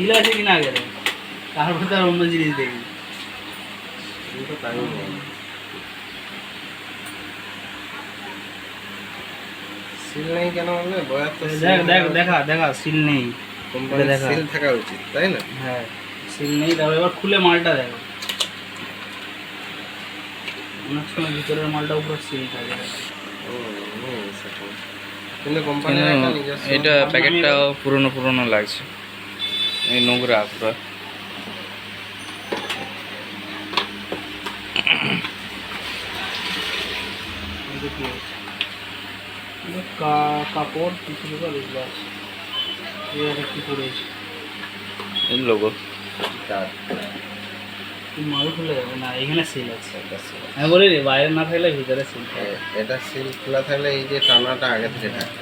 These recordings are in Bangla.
সিল আছে কিনা আগে দেখ, তারপর তার অন্য জিনিস দেখবি। সিল নেই কেন বলবে? বয়ার তো দেখা সিল নেই, কোম্পানির সিল থাকা উচিত, তাই না? হ্যাঁ সিল নেই। তারপর এবার খুলে মালটা দেখো, অনেক সময় ভিতরের মালটা উপরে সিল থাকে। কিন্তু কোম্পানির একটা নিজস্ব এটা প্যাকেটটাও পুরনো পুরনো লাগছে, এই নোংরা পুরো। কাপড় কিছু কি করেছে এই লোগো মাল খুলে যাবে না, এখানে সিল আছে। আমি বলি রে বাইরে না থাকলে ভিতরে সিল থাকে। এটা সিল খোলা থাকলে এই যে টানাটা আগে থেকে থাকে,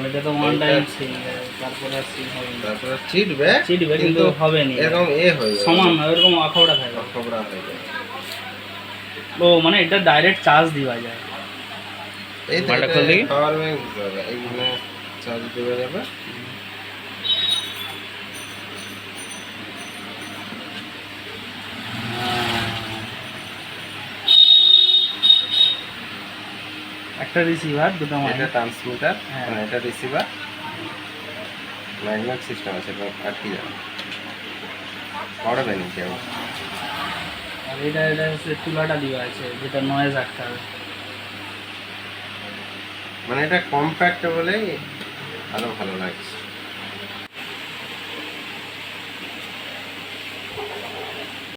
এটা তো ওয়ান টাইম সিল, তারপরে আর সিল হবে না। তারপরে চিটবে কিন্তু হবে না, এরকম হয়ে যাবে, সমান না, এরকম আখড়া থাকে। খবরা হয়ে যাবে। ও মানে এটা ডাইরেক্ট চার্জ দেওয়া যায়। এই তো মালটা খুলে দেখি। পাওয়ার ব্যাংক দিতে হবে, এইখানে চার্জ দেওয়া যাবে। একটা রিসিভার, দুটো এটা মাইক। ট্রান্সমিটার, হ্যাঁ। মানে এটা রিসিভার, ম্যাগনেট সিস্টেম আছে, এটা আটকে যাবে, পড়বে নিচে। আর এটা হচ্ছে চুলাটা দেওয়া আছে, যেটা নয়েজ আটকাবে। মানে এটা কম্প্যাক্ট বলেই আরো ভালো লাগছে।